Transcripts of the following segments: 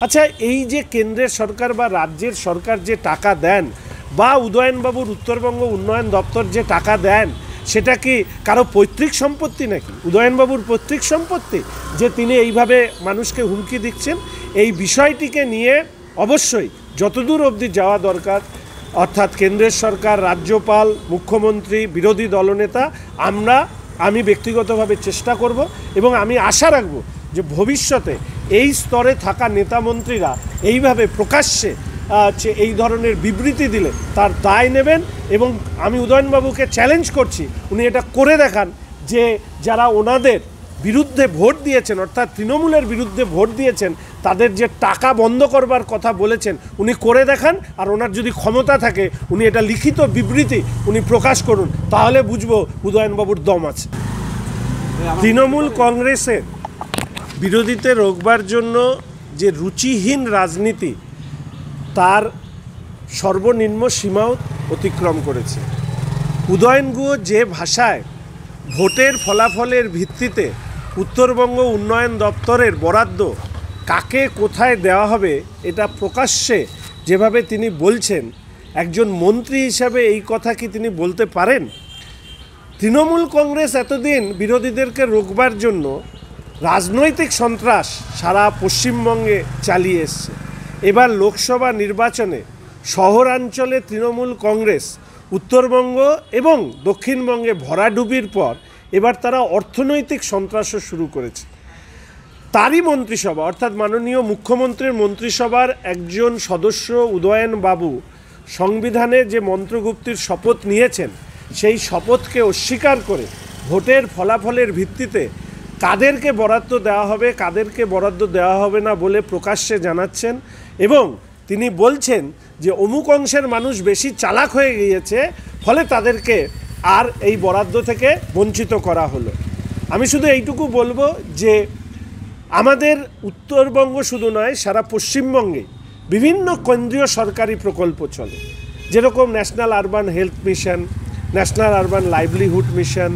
আচ্ছা, এই যে কেন্দ্রের সরকার বা রাজ্যের সরকার যে টাকা দেন বা উদয়নবাবুর উত্তরবঙ্গ উন্নয়ন দপ্তর যে টাকা দেন, সেটা কি কারো পৈতৃক সম্পত্তি নাকি? উদয়নবাবুর পৈতৃক সম্পত্তি যে তিনি এইভাবে মানুষকে হুমকি দিচ্ছেন? এই বিষয়টিকে নিয়ে অবশ্যই যতদূর অবধি যাওয়া দরকার, অর্থাৎ কেন্দ্রের সরকার, রাজ্যপাল, মুখ্যমন্ত্রী, বিরোধী দলনেতা, আমি ব্যক্তিগতভাবে চেষ্টা করব এবং আমি আশা রাখব যে ভবিষ্যতে এই স্তরে থাকা নেতা মন্ত্রীরা এইভাবে প্রকাশ্যে এই ধরনের বিবৃতি দিলে তার দায় নেবেন। এবং আমি উদয়নবাবুকে চ্যালেঞ্জ করছি, উনি এটা করে দেখান যে যারা ওনাদের বিরুদ্ধে ভোট দিয়েছেন, অর্থাৎ তৃণমূলের বিরুদ্ধে ভোট দিয়েছেন, তাদের যে টাকা বন্ধ করবার কথা বলেছেন উনি করে দেখান। আর ওনার যদি ক্ষমতা থাকে উনি এটা লিখিত বিবৃতি উনি প্রকাশ করুন, তাহলে বুঝবো উদয়নবাবুর দম আছে। তৃণমূল কংগ্রেসের বিরোধীতে রোকবার জন্য যে রুচিহীন রাজনীতি, তার সর্বনিম্ন সীমাও অতিক্রম করেছে। উদয়ন গুহ যে ভাষায় ভোটের ফলাফলের ভিত্তিতে উত্তরবঙ্গ উন্নয়ন দপ্তরের বরাদ্দ কাকে কোথায় দেওয়া হবে এটা প্রকাশ্যে যেভাবে তিনি বলছেন, একজন মন্ত্রী হিসাবে এই কথা কি তিনি বলতে পারেন? তৃণমূল কংগ্রেস এতদিন বিরোধীদেরকে রোকবার জন্য রাজনৈতিক সন্ত্রাস সারা পশ্চিমবঙ্গে চালিয়ে এসছে। এবার লোকসভা নির্বাচনে শহরাঞ্চলে তৃণমূল কংগ্রেস উত্তরবঙ্গ এবং দক্ষিণবঙ্গে ভরাডুবির পর এবার তারা অর্থনৈতিক সন্ত্রাসও শুরু করেছে। তারই মন্ত্রিসভা, অর্থাৎ মাননীয় মুখ্যমন্ত্রীর মন্ত্রিসভার একজন সদস্য উদয়ন বাবু সংবিধানে যে মন্ত্রগুপ্তির শপথ নিয়েছেন, সেই শপথকে অস্বীকার করে ভোটের ফলাফলের ভিত্তিতে কাদেরকে বরাদ্দ দেওয়া হবে, কাদেরকে বরাদ্দ দেওয়া হবে না বলে প্রকাশ্যে জানাচ্ছেন। এবং তিনি বলছেন যে অমুক অংশের মানুষ বেশি চালাক হয়ে গিয়েছে, ফলে তাদেরকে আর এই বরাদ্দ থেকে বঞ্চিত করা হলো। আমি শুধু এইটুকু বলবো যে আমাদের উত্তরবঙ্গ শুধু নয়, সারা পশ্চিমবঙ্গে বিভিন্ন কেন্দ্রীয় সরকারি প্রকল্প চলে, যেরকম national urban health mission, national urban livelihood mission,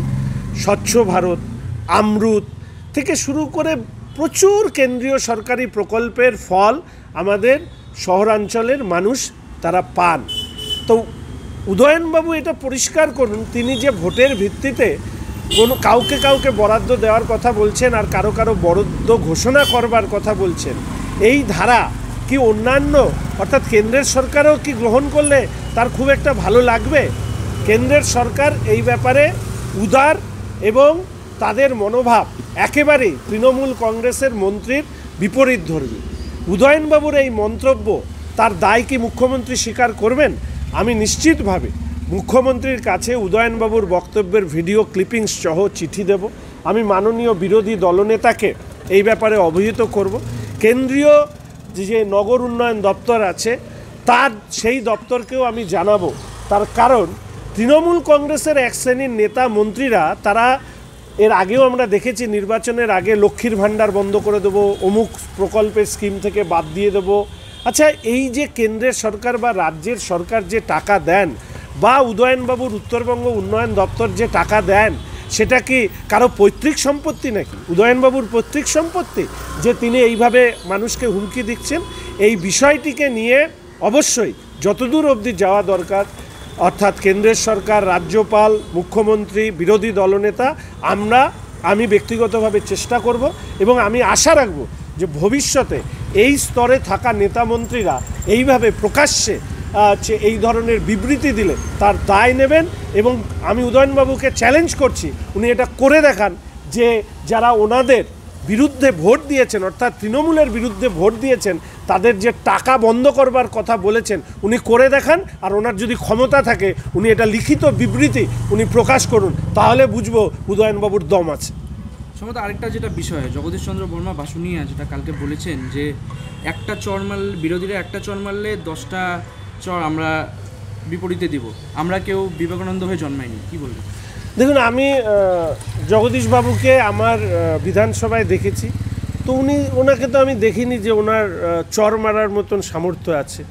স্বচ্ছ ভারত, আমরুত থেকে শুরু করে প্রচুর কেন্দ্রীয় সরকারি প্রকল্পের ফল আমাদের শহরাঞ্চলের মানুষ তারা পান। তো উদয়নবাবু এটা পরিষ্কার করুন, তিনি যে ভোটের ভিত্তিতে কাউকে বরাদ্দ দেওয়ার কথা বলছেন আর কারো বরাদ্দ ঘোষণা করবার কথা বলছেন, এই ধারা কি অন্যান্য, অর্থাৎ কেন্দ্রের সরকারও কি গ্রহণ করলে তার খুব একটা ভালো লাগবে? কেন্দ্রের সরকার এই ব্যাপারে উদার এবং তাদের মনোভাব একেবারেই তৃণমূল কংগ্রেসের মন্ত্রীর বিপরীত ধর্মী। উদয়নবাবুর এই মন্তব্য, তার দায় কি মুখ্যমন্ত্রী স্বীকার করবেন? আমি নিশ্চিতভাবে মুখ্যমন্ত্রীর কাছে উদয়নবাবুর বক্তব্যের ভিডিও ক্লিপিংস সহ চিঠি দেব। আমি মাননীয় বিরোধী দলনেতাকে এই ব্যাপারে অবহিত করব। কেন্দ্রীয় যে নগর উন্নয়ন দপ্তর আছে সেই দপ্তরকেও আমি জানাবো। তার কারণ তৃণমূল কংগ্রেসের এক শ্রেণীর নেতা মন্ত্রীরা, তারা এর আগেও আমরা দেখেছি নির্বাচনের আগে লক্ষ্মীর ভাণ্ডার বন্ধ করে দেবো, অমুক প্রকল্পের স্কিম থেকে বাদ দিয়ে দেবো। আচ্ছা, এই যে কেন্দ্রের সরকার বা রাজ্যের সরকার যে টাকা দেন বা উদয়নবাবুর উত্তরবঙ্গ উন্নয়ন দপ্তর যে টাকা দেন, সেটা কি কারো পৈতৃক সম্পত্তি নাকি? উদয়নবাবুর পৈতৃক সম্পত্তি যে তিনি এইভাবে মানুষকে হুমকি দিচ্ছেন? এই বিষয়টিকে নিয়ে অবশ্যই যতদূর অবধি যাওয়া দরকার, অর্থাৎ কেন্দ্রের সরকার, রাজ্যপাল, মুখ্যমন্ত্রী, বিরোধী দলনেতা, আমি ব্যক্তিগতভাবে চেষ্টা করব এবং আমি আশা রাখব যে ভবিষ্যতে এই স্তরে থাকা নেতা মন্ত্রীরা এইভাবে প্রকাশ্যে এই ধরনের বিবৃতি দিলে তার দায় নেবেন। এবং আমি উদয়নবাবুকে চ্যালেঞ্জ করছি, উনি এটা করে দেখান যে যারা ওনাদের বিরুদ্ধে ভোট দিয়েছেন, অর্থাৎ তৃণমূলের বিরুদ্ধে ভোট দিয়েছেন, তাদের যে টাকা বন্ধ করবার কথা বলেছেন উনি করে দেখান। আর ওনার যদি ক্ষমতা থাকে উনি এটা লিখিত বিবৃতি উনি প্রকাশ করুন, তাহলে বুঝবো উদয়নবাবুর দম আছে। সম্ভবত আরেকটা যেটা বিষয়, জগদীশ চন্দ্র বর্মা বাসুনিয়া যেটা কালকে বলেছেন যে একটা চর মারলে, বিরোধীরা একটা চর মারলে 10টা চর আমরা বিপরীতে দিব, আমরা কেউ বিবেকানন্দ হয়ে জন্মাইনি, কি বলবেন? দেখুন, আমি জগদীশবাবুকে আমার বিধানসভায় দেখেছি, তো ওনাকে তো আমি দেখিনি যে ওনার চর মারার মতন সামর্থ্য আছে।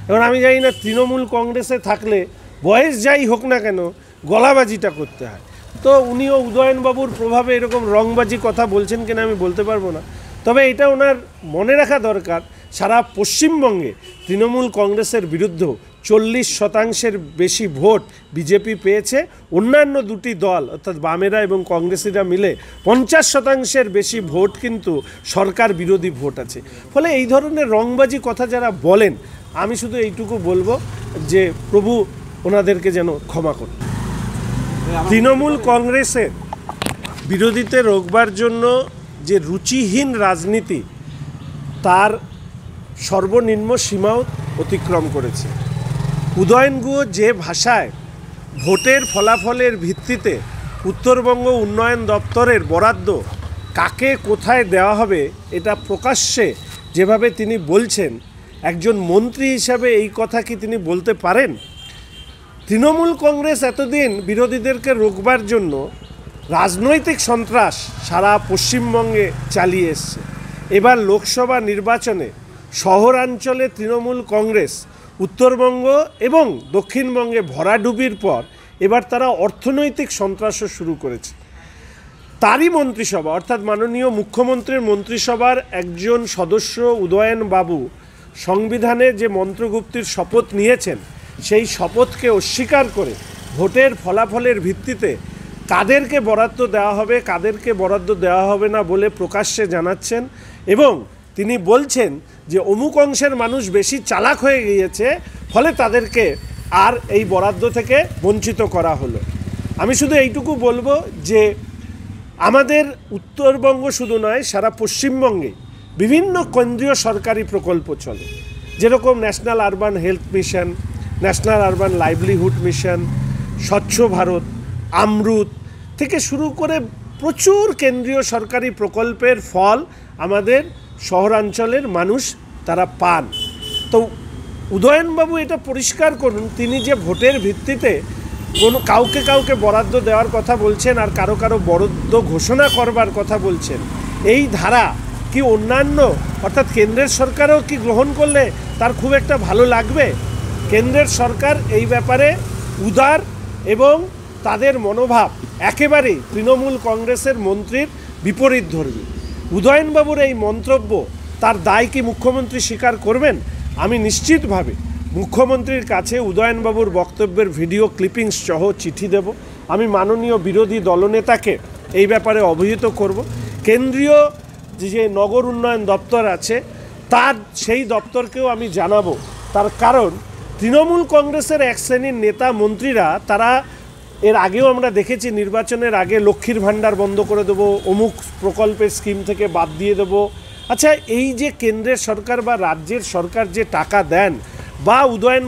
এবার আমি জানি না তৃণমূল কংগ্রেসে থাকলে বয়স যাই হোক না কেন গলাবাজিটা করতে হয়, তো উনিও উদয়নবাবুর প্রভাবে এরকম রংবাজি কথা বলছেন কিনা আমি বলতে পারবো না। তবে এটা ওনার মনে রাখা দরকার সারা পশ্চিমবঙ্গে তৃণমূল কংগ্রেসের বিরুদ্ধে 40% বেশি ভোট বিজেপি পেয়েছে। অন্যান্য দুটি দল অর্থাৎ বামেরা এবং কংগ্রেসিরা মিলে 50% বেশি ভোট কিন্তু সরকার বিরোধী ভোট আছে। ফলে এই ধরনের রংবাজি কথা যারা বলেন, আমি শুধু এইটুকু বলবো যে প্রভু ওনাদেরকে যেন ক্ষমা করুন। তৃণমূল কংগ্রেসের বিরোধীতে রোকবার জন্য যে রুচিহীন রাজনীতি, তার সর্বনিম্ন সীমাও অতিক্রম করেছে। উদয়ন গুহ যে ভাষায় ভোটের ফলাফলের ভিত্তিতে উত্তরবঙ্গ উন্নয়ন দপ্তরের বরাদ্দ কাকে কোথায় দেওয়া হবে এটা প্রকাশ্যে যেভাবে তিনি বলছেন, একজন মন্ত্রী হিসাবে এই কথা কি তিনি বলতে পারেন? তৃণমূল কংগ্রেস এতদিন বিরোধীদেরকে রোকবার জন্য রাজনৈতিক সন্ত্রাস সারা পশ্চিমবঙ্গে চালিয়ে এসছে। এবার লোকসভা নির্বাচনে শহরাঞ্চলে তৃণমূল কংগ্রেস উত্তরবঙ্গ এবং দক্ষিণবঙ্গে ভরাডুবির পর এবার তারা অর্থনৈতিক সন্ত্রাসও শুরু করেছে। তারই মন্ত্রিসভা অর্থাৎ মাননীয় মুখ্যমন্ত্রীর মন্ত্রিসভার একজন সদস্য উদয়ন বাবু সংবিধানে যে মন্ত্রগুপ্তির শপথ নিয়েছেন, সেই শপথকে অস্বীকার করে ভোটের ফলাফলের ভিত্তিতে কাদেরকে বরাদ্দ দেওয়া হবে কাদেরকে বরাদ্দ দেওয়া হবে না বলে প্রকাশ্যে জানাচ্ছেন এবং তিনি বলছেন যে অমুক অংশের মানুষ বেশি চালাক হয়ে গিয়েছে, ফলে তাদেরকে আর এই বরাদ্দ থেকে বঞ্চিত করা হলো। আমি শুধু এইটুকু বলবো যে আমাদের উত্তরবঙ্গ শুধু নয়, সারা পশ্চিমবঙ্গে বিভিন্ন কেন্দ্রীয় সরকারি প্রকল্প চলে, যেরকম national urban health mission, national urban livelihood mission, স্বচ্ছ ভারত, আমরুত থেকে শুরু করে প্রচুর কেন্দ্রীয় সরকারি প্রকল্পের ফল আমাদের শহরাঞ্চলের মানুষ তারা পান। তো উদয়নবাবু এটা পরিষ্কার করুন, তিনি যে ভোটের ভিত্তিতে কোনো কাউকে বরাদ্দ দেওয়ার কথা বলছেন আর কারো বরাদ্দ ঘোষণা করবার কথা বলছেন, এই ধারা কি অন্যান্য অর্থাৎ কেন্দ্রের সরকারও কি গ্রহণ করলে তার খুব একটা ভালো লাগবে? কেন্দ্রের সরকার এই ব্যাপারে উদার এবং তাদের মনোভাব একেবারেই তৃণমূল কংগ্রেসের মন্ত্রীর বিপরীতধর্মী। উদয়নবাবুর এই মন্তব্য, তার দায় কি মুখ্যমন্ত্রী স্বীকার করবেন? আমি নিশ্চিতভাবে মুখ্যমন্ত্রীর কাছে উদয়নবাবুর বক্তব্যের ভিডিও ক্লিপিংস সহ চিঠি দেব। আমি মাননীয় বিরোধী দলনেতাকে এই ব্যাপারে অবহিত করব। কেন্দ্রীয় যে নগর উন্নয়ন দপ্তর আছে তার সেই দপ্তরকেও আমি জানাবো। তার কারণ তৃণমূল কংগ্রেসের এক শ্রেণীর নেতা মন্ত্রীরা তারা এর আগেও আমরা দেখেছি নির্বাচনের আগে লক্ষ্মীর ভাণ্ডার বন্ধ করে দেবো, অমুক প্রকল্পের স্কিম থেকে বাদ দিয়ে দেবো। আচ্ছা, এই যে কেন্দ্রের সরকার বা রাজ্যের সরকার যে টাকা দেন বা উদয়ন